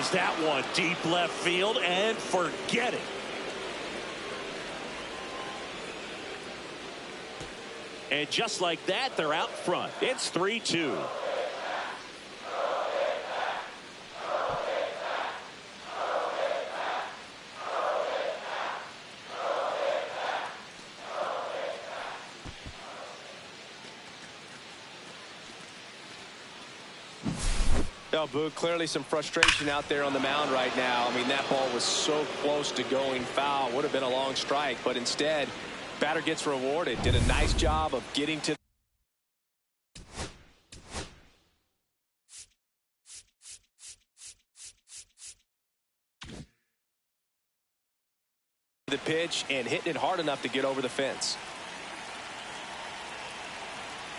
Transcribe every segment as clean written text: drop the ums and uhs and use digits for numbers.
Fires that one deep left field and forget it. And just like that, they're out front. It's 3-2. No, Boog, clearly some frustration out there on the mound right now. I mean, that ball was so close to going foul. Would have been a long strike, but instead, batter gets rewarded. Did a nice job of getting to the pitch and hitting it hard enough to get over the fence.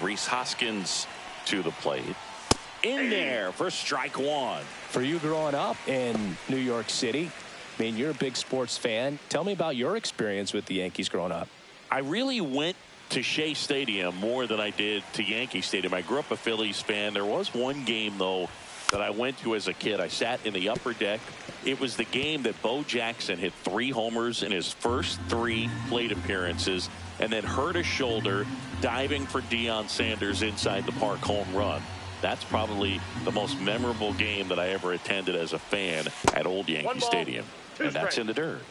Rhys Hoskins to the plate. In there for strike one. For you growing up in New York City, I mean, you're a big sports fan. Tell me about your experience with the Yankees growing up. I really went to Shea Stadium more than I did to Yankee Stadium. I grew up a Phillies fan. There was one game, though, that I went to as a kid. I sat in the upper deck. It was the game that Bo Jackson hit 3 homers in his first 3 plate appearances and then hurt a shoulder diving for Deion Sanders inside the park home run. That's probably the most memorable game that I ever attended as a fan at Old Yankee Stadium. And that's in the dirt.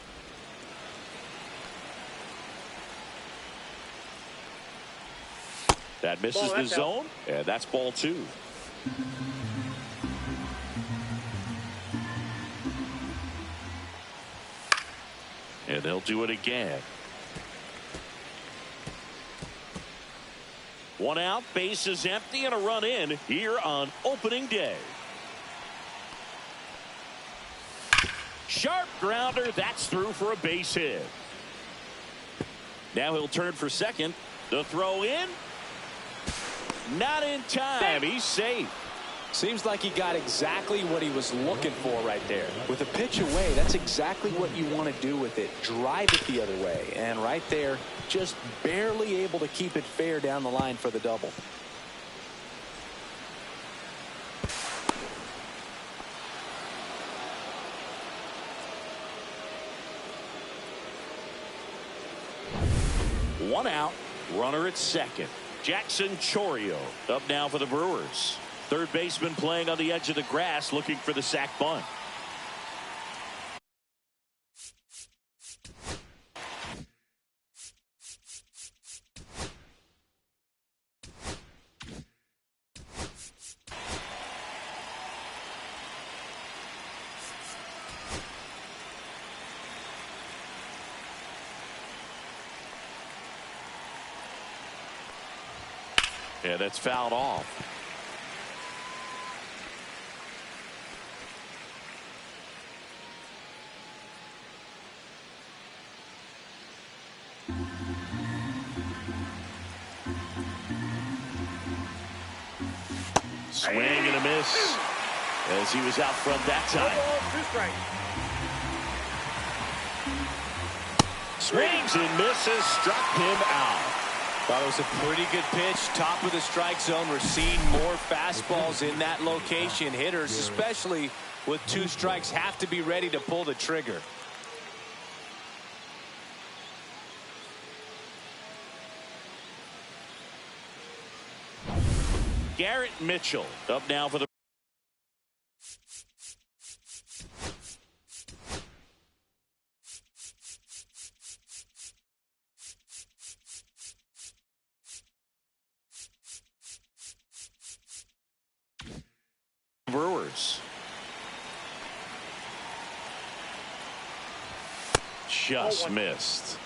That misses the zone, and that's ball 2. And they'll do it again. 1 out, base is empty, and a run in here on opening day. Sharp grounder, that's through for a base hit. Now he'll turn for second. The throw in. Not in time. He's safe. Seems like he got exactly what he was looking for right there. With a pitch away, that's exactly what you want to do with it. Drive it the other way. And right there, just barely able to keep it fair down the line for the double. One out, runner at second. Jackson Chourio up now for the Brewers. Third baseman playing on the edge of the grass looking for the sac bunt. And it's fouled off. Swing and a miss as he was out front that time. Swings and misses, struck him out. Thought it was a pretty good pitch, top of the strike zone. We're seeing more fastballs in that location. Hitters, especially with 2 strikes, have to be ready to pull the trigger. Garrett Mitchell up now for the Brewers. Just missed.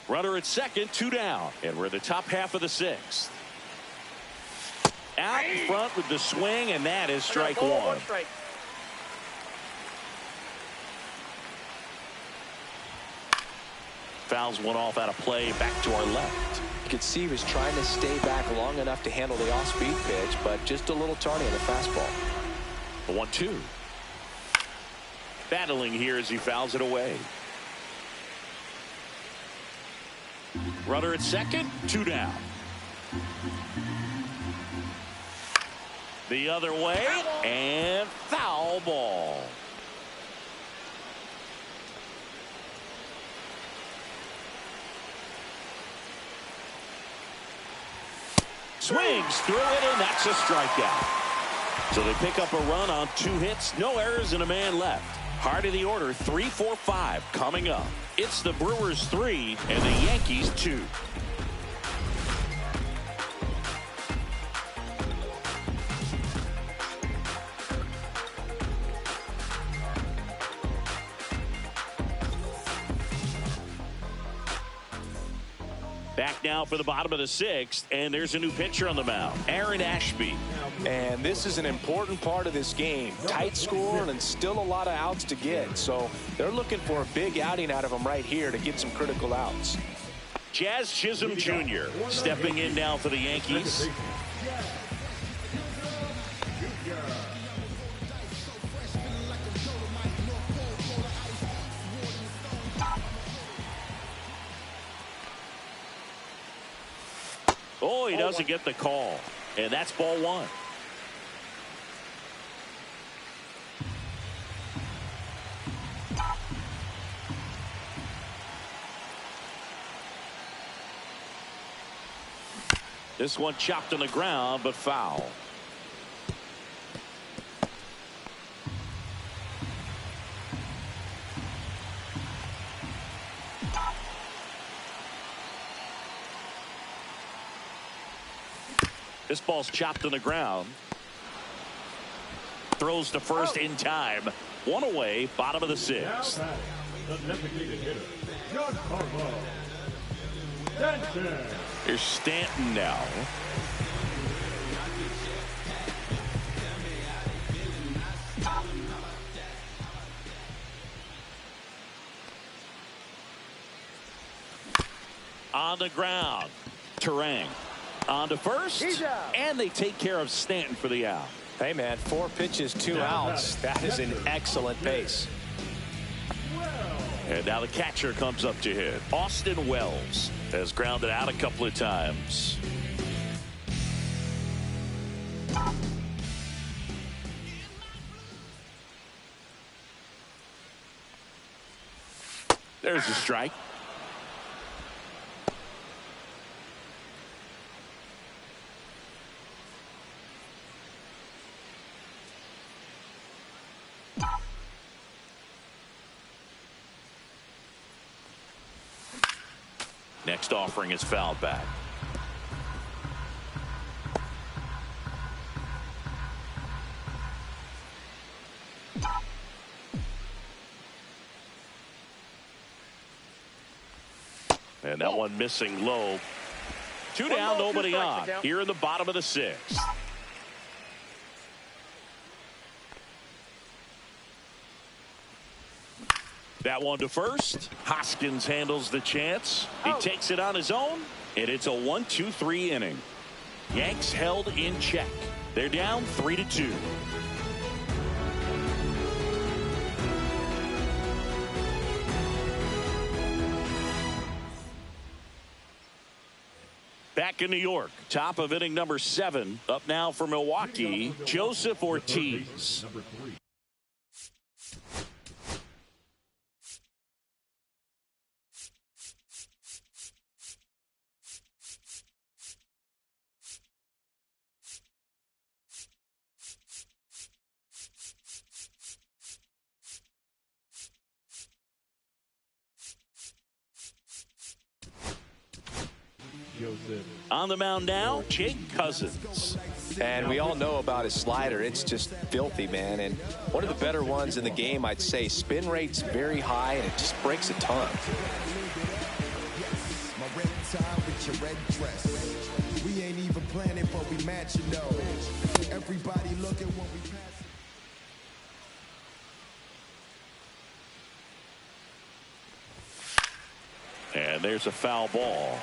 Runner at second, 2 down, and we're in the top half of the 6th. Out in front with the swing, and that is strike 1. Fouls one off out of play, back to our left. You could see he was trying to stay back long enough to handle the off-speed pitch, but just a little tardy on the fastball. The 1-2. Battling here as he fouls it away. Runner at second, 2 down. The other way, and foul ball. Swings through it, and that's a strikeout. So they pick up a run on 2 hits, no errors, and a man left. Heart of the order, 3, 4, 5 coming up. It's the Brewers 3 and the Yankees 2. Back now for the bottom of the 6th, and there's a new pitcher on the mound, Aaron Ashby. And this is an important part of this game. Tight score and still a lot of outs to get. So they're looking for a big outing out of him right here to get some critical outs. Jazz Chisholm Jr. stepping in now for the Yankees. Oh, he doesn't get the call. And that's ball 1. This one chopped on the ground, but foul. This ball's chopped on the ground. Throws to first in time. 1 away, bottom of the 6th. Here's Stanton now. On the ground. Terang. On to first, and they take care of Stanton for the out. Hey, man, 4 pitches, 2 outs. That is an excellent pace. And now the catcher comes up to hit. Austin Wells has grounded out a couple of times. There's a strike. Next offering is fouled back. And that one missing low. 2 down, nobody on. Here in the bottom of the 6th. That one to first. Hoskins handles the chance. He takes it on his own, and it's a 1-2-3 inning. Yanks held in check. They're down 3-2. Back in New York, top of inning number 7. Up now for Milwaukee, Joseph Ortiz. On the mound now, Jake Cousins. And we all know about his slider. It's just filthy, man. And one of the better ones in the game, I'd say. Spin rate's very high, and it just breaks a ton. We ain't even planning, but we match, you know. Everybody looking when we pass. And there's a foul ball.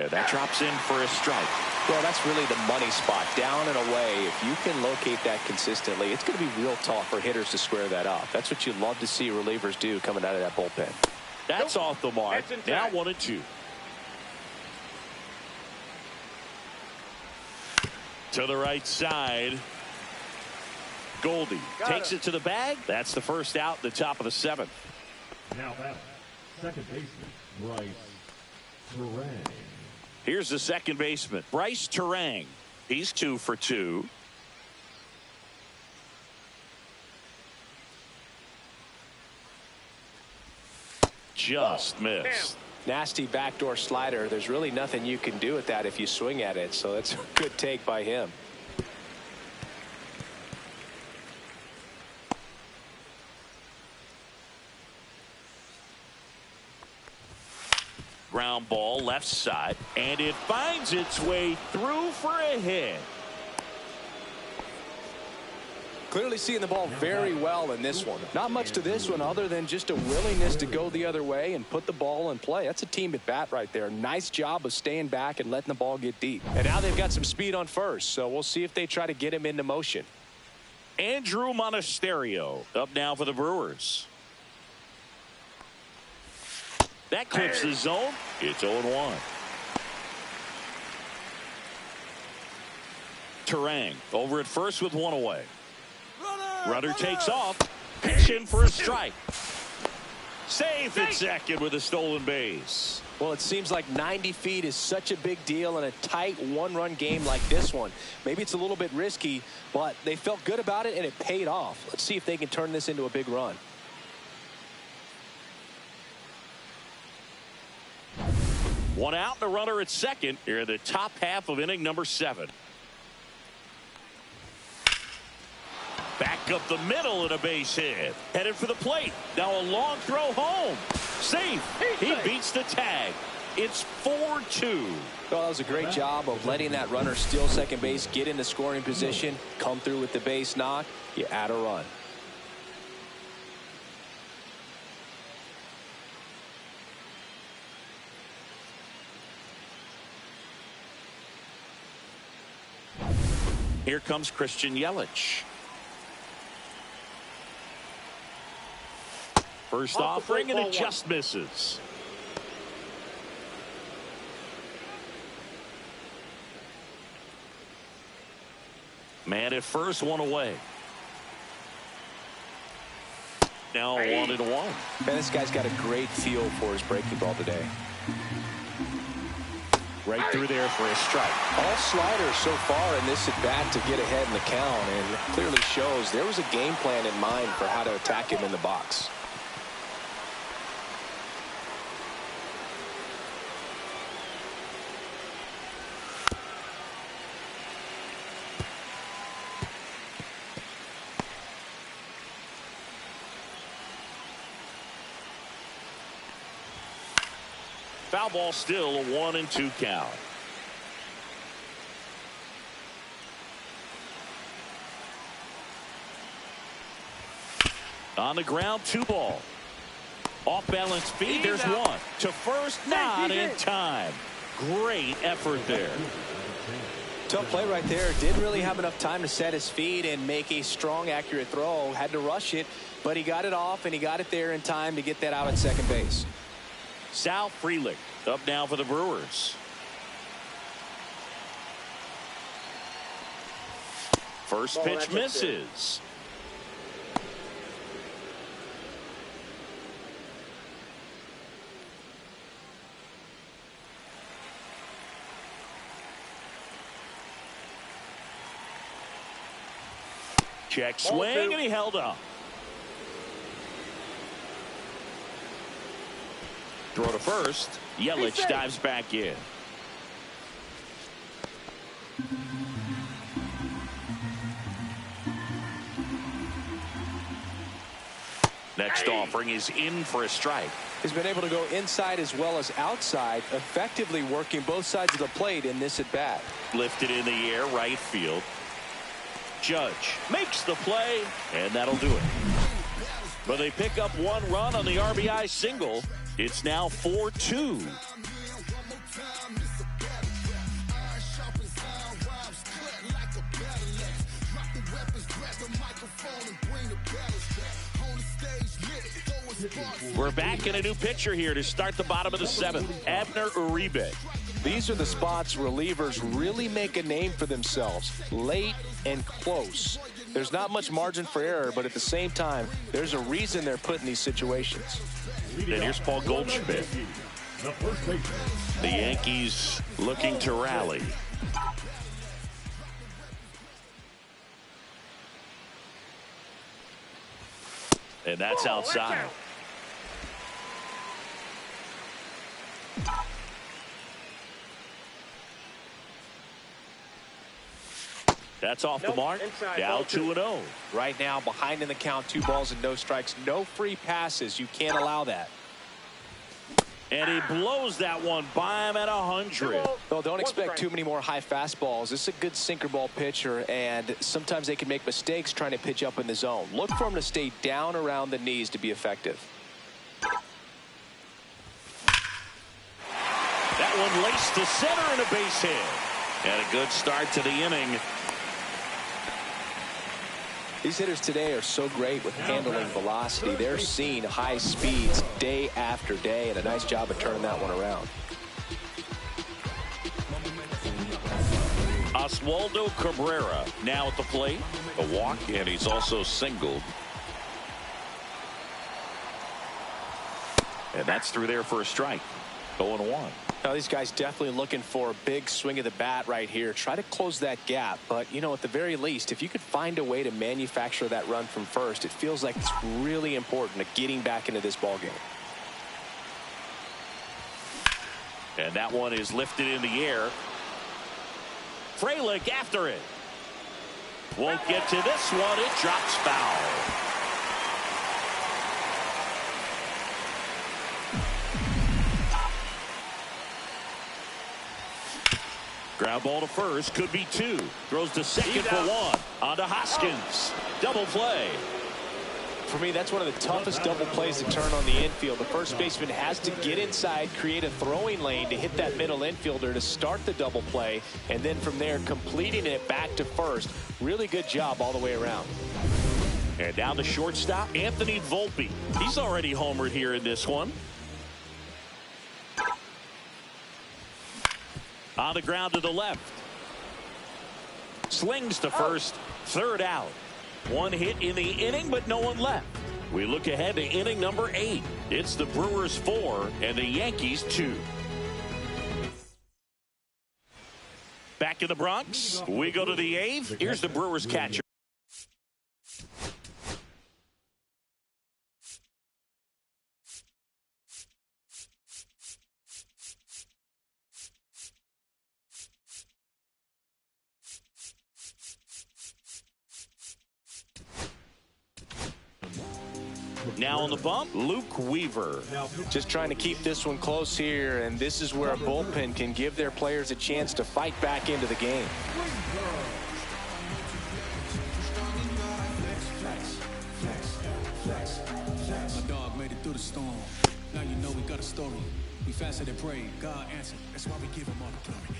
And that drops in for a strike. Well, that's really the money spot, down and away. If you can locate that consistently, it's going to be real tough for hitters to square that up. That's what you love to see relievers do coming out of that bullpen. That's off the mark. Now 1-2. To the right side. Goldie takes it to the bag. That's the first out in the top of the 7th. Now that's second baseman Bryce Terang. Here's the second baseman, Bryce Terang. He's 2 for 2. Just missed. Nasty backdoor slider. There's really nothing you can do with that if you swing at it. So that's a good take by him. Ground ball left side, and it finds its way through for a hit. Clearly seeing the ball very well in this one. Not much to this one other than just a willingness to go the other way and put the ball in play. That's a team at bat right there. Nice job of staying back and letting the ball get deep. And now they've got some speed on first, so we'll see if they try to get him into motion. Andrew Monasterio up now for the Brewers. That clips the zone. It's 0-1. Terang over at first with 1 away. Runner takes off. Pitch in for a strike. Safe at second with a stolen base. Well, it seems like 90 feet is such a big deal in a tight one-run game like this one. Maybe it's a little bit risky, but they felt good about it and it paid off. Let's see if they can turn this into a big run. One out and a runner at second here in the top half of inning number 7. Back up the middle and a base hit. Headed for the plate. Now a long throw home. Safe. He beats the tag. It's 4-2. Well, that was a great job of letting that runner steal second base, get in the scoring position, come through with the base knock. You add a run. Here comes Christian Yelich. First offering, and it just misses. Man at first, 1 away. Now 1-1. Man, this guy's got a great feel for his breaking ball today. Right through there for a strike. All sliders so far in this at bat to get ahead in the count, and it clearly shows there was a game plan in mind for how to attack him in the box. Foul ball, still a 1-2 count. On the ground, 2 ball. Off balance feed, there's 1. To first, not in time. Great effort there. Tough play right there. Didn't really have enough time to set his feet and make a strong, accurate throw. Had to rush it, but he got it off and he got it there in time to get that out at second base. Sal Frelick up now for the Brewers. First pitch misses. Check swing, and he held up. Throw to first. Yelich dives back in. Next offering is in for a strike. He's been able to go inside as well as outside, effectively working both sides of the plate in this at bat. Lifted in the air, right field. Judge makes the play, and that'll do it. But they pick up 1 run on the RBI single. It's now 4-2. We're back in a new pitcher here to start the bottom of the seventh. Abner Uribe. These are the spots relievers really make a name for themselves. Late and close. There's not much margin for error, but at the same time, there's a reason they're put in these situations. And here's Paul Goldschmidt. The Yankees looking to rally. And that's outside. That's off the mark. Down 2-0. Right now, behind in the count, 2 balls and no strikes. No free passes. You can't allow that. And he blows that one by him at 100. Well, don't expect too many more high fastballs. This is a good sinker ball pitcher, and sometimes they can make mistakes trying to pitch up in the zone. Look for him to stay down around the knees to be effective. That one laced to center and a base hit. And a good start to the inning. These hitters today are so great with handling velocity. They're seeing high speeds day after day, and a nice job of turning that one around. Oswaldo Cabrera now at the plate. A walk, and he's also singled. And that's through there for a strike. 0-1. Now these guys definitely looking for a big swing of the bat right here. Try to close that gap, but you know, at the very least, if you could find a way to manufacture that run from first, it feels like it's really important to getting back into this ball game. And that one is lifted in the air. Frelick after it. Won't get to this one. It drops foul. Ground ball to first, could be 2. Throws to second for 1. On to Hoskins. Double play. For me, that's one of the toughest double plays to turn on the infield. The first baseman has to get inside, create a throwing lane to hit that middle infielder to start the double play, and then from there completing it back to first. Really good job all the way around. And down the shortstop, Anthony Volpe. He's already homered here in this one. On the ground to the left. Slings to first. Third out. One hit in the inning, but no one left. We look ahead to inning number 8. It's the Brewers 4 and the Yankees 2. Back in the Bronx, we go to the 8th. Here's the Brewers catcher. Now on the bump, Luke Weaver. Just trying to keep this one close here, and this is where a bullpen can give their players a chance to fight back into the game. My dog made it through the storm. Now you know we got a story. We fasted and prayed. God answered. That's why we give him all the glory.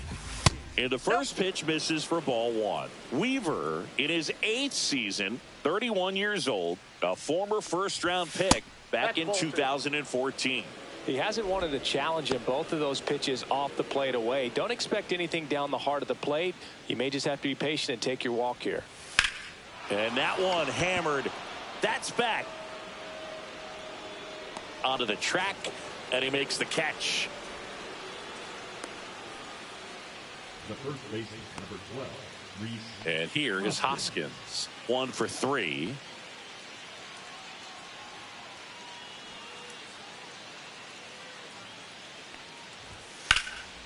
And the first pitch misses for ball 1. Weaver, in his 8th season, 31 years old, a former first-round pick back in 2014. He hasn't wanted to challenge him. Both of those pitches off the plate away. Don't expect anything down the heart of the plate. You may just have to be patient and take your walk here. And that one hammered. That's back. Onto the track, and he makes the catch. The first baseman, number 12, Reese. And here is Hoskins. 1 for 3.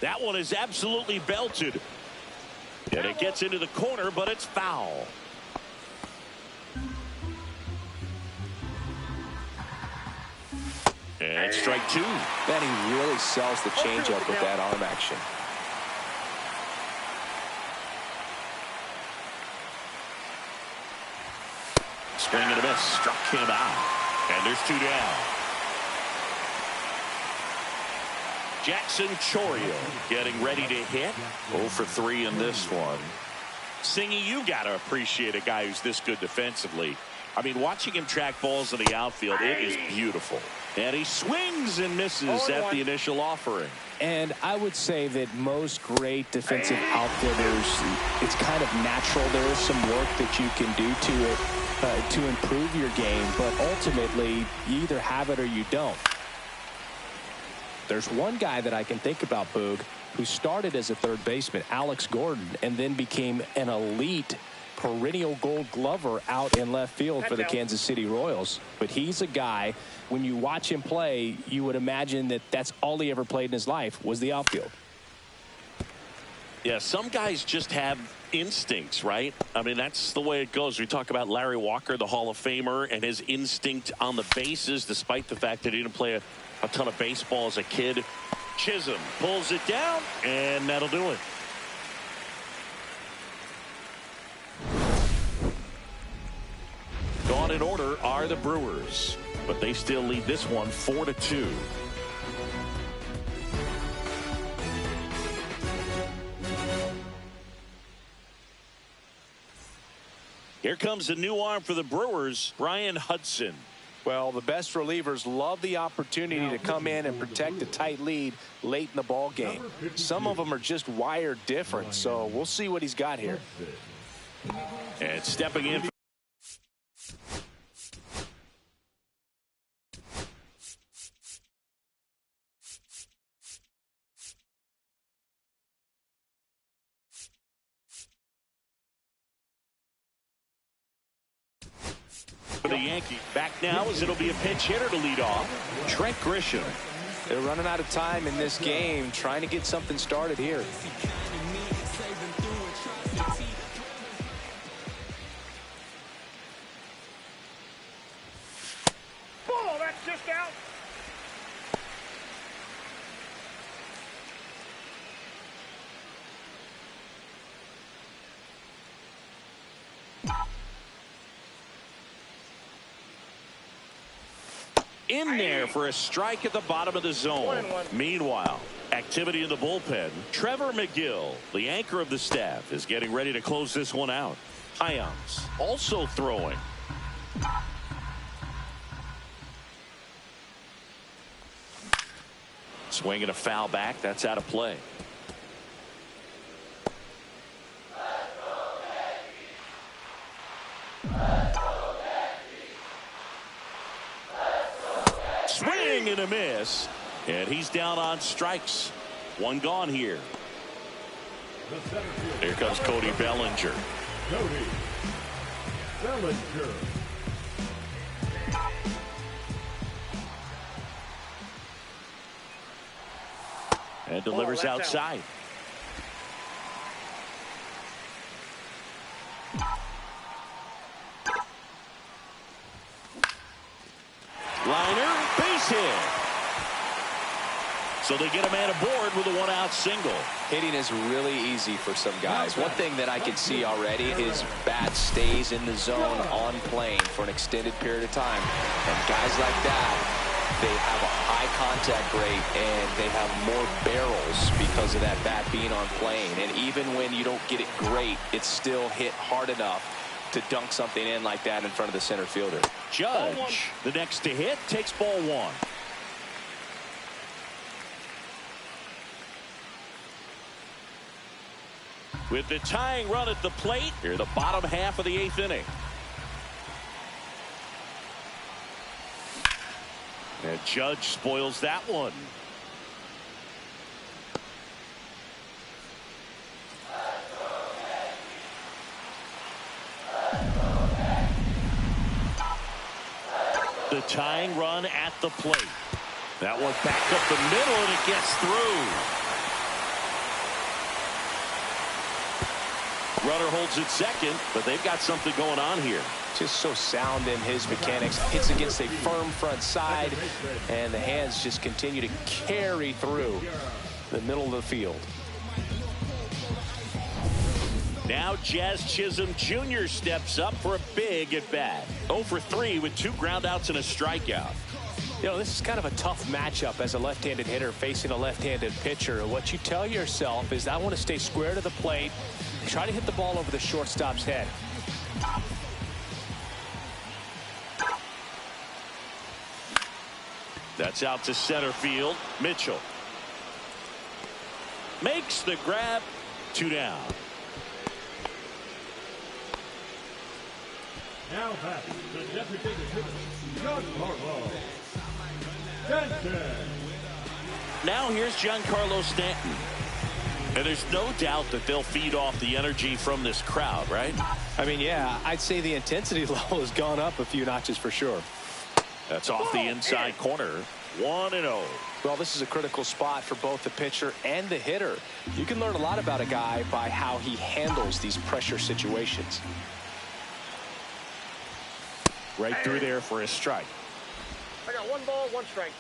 That one is absolutely belted. And it gets into the corner, but it's foul. And strike 2. Man, he really sells the changeup with that arm action. Swing and a miss. Struck him out. And there's 2 down. Jackson Chourio getting ready to hit. 0 for 3 in this one. Singy, you got to appreciate a guy who's this good defensively. I mean, watching him track balls in the outfield, it is beautiful. And he swings and misses at the initial offering. And I would say that most great defensive outfielders, it's kind of natural. There is some work that you can do to improve your game, but ultimately you either have it or you don't. There's one guy that I can think about, Boog, who started as a third baseman, Alex Gordon, and then became an elite perennial Gold Glover out in left field for the Kansas City Royals. But he's a guy, when you watch him play, you would imagine that that's all he ever played in his life was the outfield. Yeah, some guys just have instincts, right? I mean, that's the way it goes. We talk about Larry Walker, the Hall of Famer, and his instinct on the bases, despite the fact that he didn't play a ton of baseball as a kid. Chisholm pulls it down, and that'll do it. Gone in order are the Brewers, but they still lead this one 4-2. Here comes a new arm for the Brewers, Brian Hudson. Well, the best relievers love the opportunity to come in and protect a tight lead late in the ball game. Some of them are just wired different, so we'll see what he's got here. And stepping in for the Yankees. Back now as it'll be a pinch hitter to lead off, Trent Grisham. They're running out of time in this game, trying to get something started here. Ball, that's just out. In there for a strike at the bottom of the zone. Meanwhile, activity in the bullpen. Trevor McGill, the anchor of the staff, is getting ready to close this one out. Hyams also throwing. Swinging a foul back. That's out of play. Swing and a miss. And he's down on strikes. One gone here. Here comes Cody Bellinger. Cody Bellinger. And delivers outside. Liner, base hit. So they get a man aboard with a one-out single. Hitting is really easy for some guys. One thing that I can see already is bat stays in the zone on plane for an extended period of time. And guys like that, they have a high contact rate and they have more barrels because of that bat being on plane. And even when you don't get it great, it's still hit hard enough to dunk something in like that in front of the center fielder. Judge, the next to hit, takes ball one. With the tying run at the plate, here the bottom half of the eighth inning. And Judge spoils that one. The tying run at the plate. That one back up the middle and it gets through. Runner holds it second, but they've got something going on here. Just so sound in his mechanics. Hits against a firm front side, and the hands just continue to carry through the middle of the field. Now Jazz Chisholm Jr. steps up for a big at bat. 0 for 3 with 2 groundouts and a strikeout. You know, this is kind of a tough matchup as a left-handed hitter facing a left-handed pitcher. What you tell yourself is I want to stay square to the plate Try to hit the ball over the shortstop's head. That's out to center field. Mitchell makes the grab. 2 down. Now back the designated hitter, Giancarlo Stanton. Now here's Giancarlo Stanton. And there's no doubt that they'll feed off the energy from this crowd, right? I mean, yeah, I'd say the intensity level has gone up a few notches for sure. That's off the inside corner. 1-0. Well, this is a critical spot for both the pitcher and the hitter. You can learn a lot about a guy by how he handles these pressure situations. Right through there for a strike. I got 1 ball, 1 strike.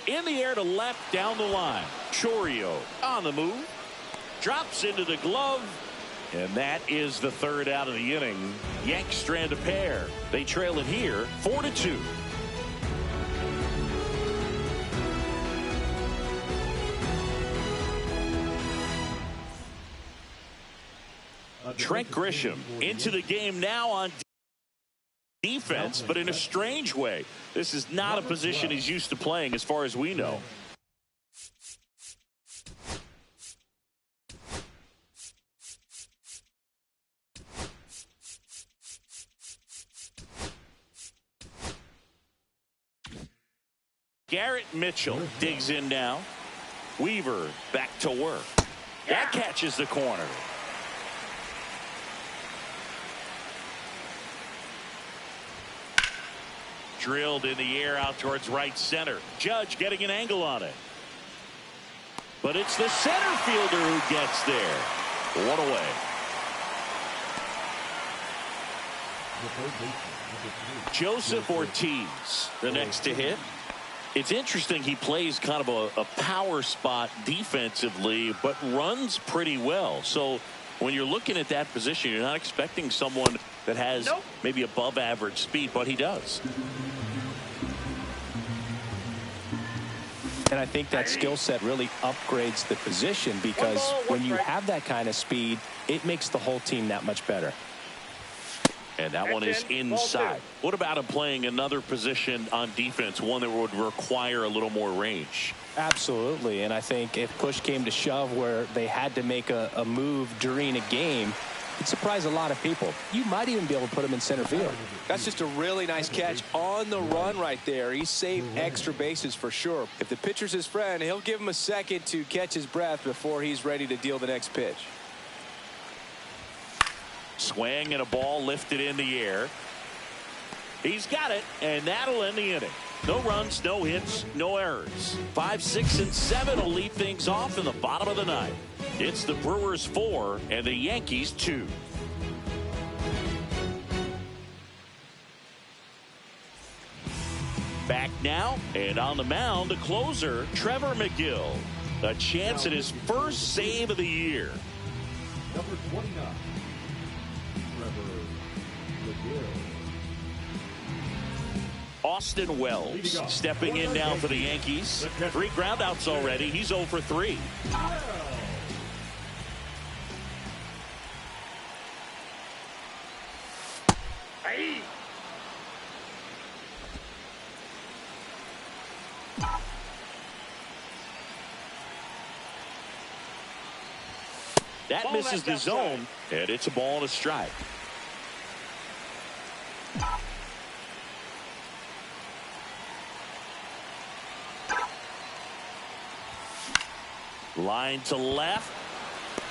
In the air to left, down the line. Chourio on the move. Drops into the glove. And that is the 3rd out of the inning. Yanks strand a pair. They trail it here 4-2. Trent Grisham into the game now on defense, but in a strange way. This is not a position he's used to playing as far as we know. Garrett Mitchell digs in now. Weaver back to work. That catches the corner. Drilled in the air out towards right center. Judge getting an angle on it. But it's the center fielder who gets there. 1 away. Joseph Ortiz, the next to hit. It's interesting he plays kind of a power spot defensively, but runs pretty well. So when you're looking at that position, you're not expecting someone that has maybe above average speed, but he does. And I think that skill set really upgrades the position because when you have that kind of speed, it makes the whole team that much better. And that one is inside. What about him playing another position on defense, one that would require a little more range? Absolutely. And I think if push came to shove where they had to make a move during a game, it'd surprise a lot of people. You might even be able to put him in center field. That's just a really nice catch on the run right there. He saved extra bases for sure. If the pitcher's his friend, he'll give him a second to catch his breath before he's ready to deal the next pitch. Swing and a ball lifted in the air. He's got it, and that'll end the inning. No runs, no hits, no errors. 5, 6, and 7 will lead things off in the bottom of the 9th. It's the Brewers 4 and the Yankees 2. Back now, and on the mound, the closer, Trevor McGill. A chance at his first save of the year. Number 29. Austin Wells stepping in now for the Yankees. 3 groundouts already. He's 0 for 3. That misses the zone, and it's a ball and a strike. Line to left.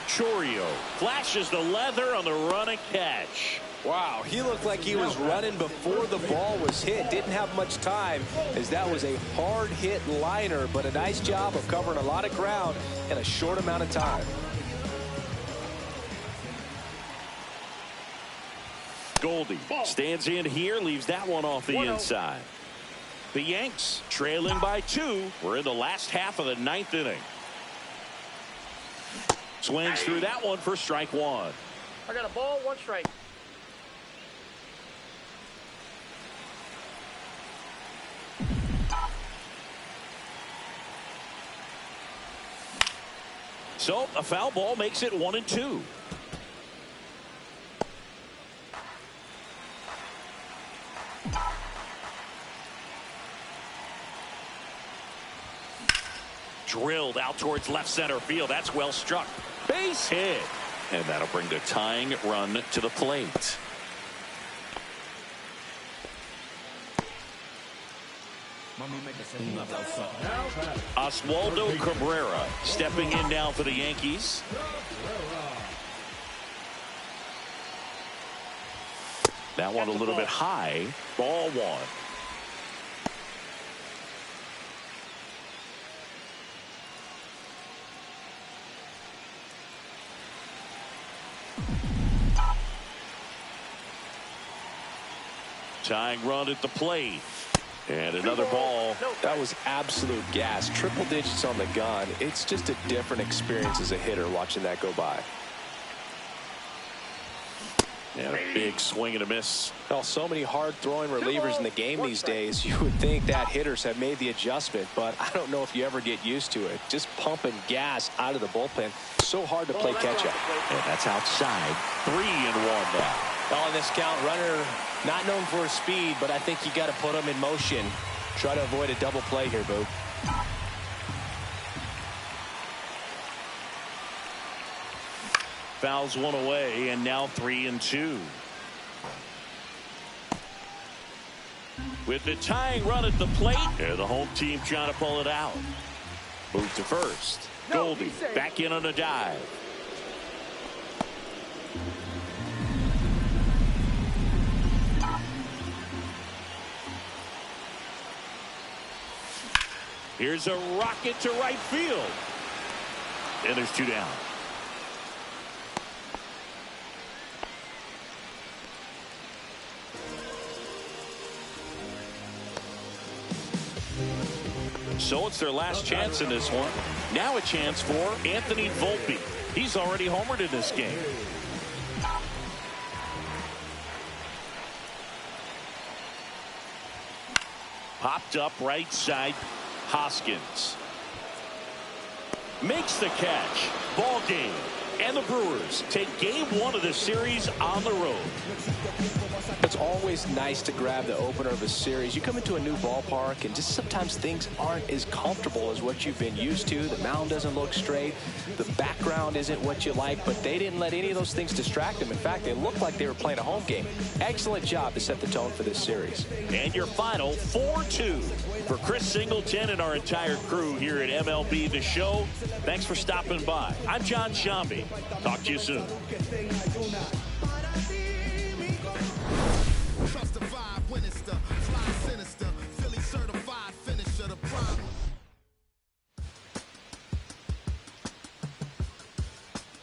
Chourio flashes the leather on the run and catch. Wow, he looked like he was running before the ball was hit. Didn't have much time as that was a hard hit liner, but a nice job of covering a lot of ground in a short amount of time. Goldie stands in here, leaves that one off the inside. The Yanks trailing by 2. We're in the last half of the 9th inning. Swings through that one for strike 1. I got a ball, 1 strike. So a foul ball makes it 1-2. Drilled out towards left center field. That's well struck. Base hit. And that'll bring the tying run to the plate. Oswaldo Cabrera stepping in now for the Yankees. That one a little bit high. Ball one. Tying run at the plate. And another ball. That was absolute gas. Triple digits on the gun. It's just a different experience as a hitter watching that go by. And a big swing and a miss. Well, so many hard throwing relievers in the game these days. You would think that hitters have made the adjustment, but I don't know if you ever get used to it. Just pumping gas out of the bullpen. So hard to play catch up. And that's outside. 3-1 now. On this count, runner not known for his speed, but I think you got to put him in motion. Try to avoid a double play here, Boo. Fouls one away, and now 3-2. With the tying run at the plate, and the home team trying to pull it out. Move to first. Goldie back in on a dive. Here's a rocket to right field. And there's 2 down. So it's their last chance in this one. Now a chance for Anthony Volpe. He's already homered in this game. Popped up right side. Hoskins makes the catch. Ball game. And the Brewers take game 1 of the series on the road. It's always nice to grab the opener of a series. You come into a new ballpark and just sometimes things aren't as comfortable as what you've been used to. The mound doesn't look straight. The background isn't what you like, but they didn't let any of those things distract them. In fact, they looked like they were playing a home game. Excellent job to set the tone for this series. And your final 4-2 for Chris Singleton and our entire crew here at MLB The Show. Thanks for stopping by. I'm John Shambi. Talk to you soon.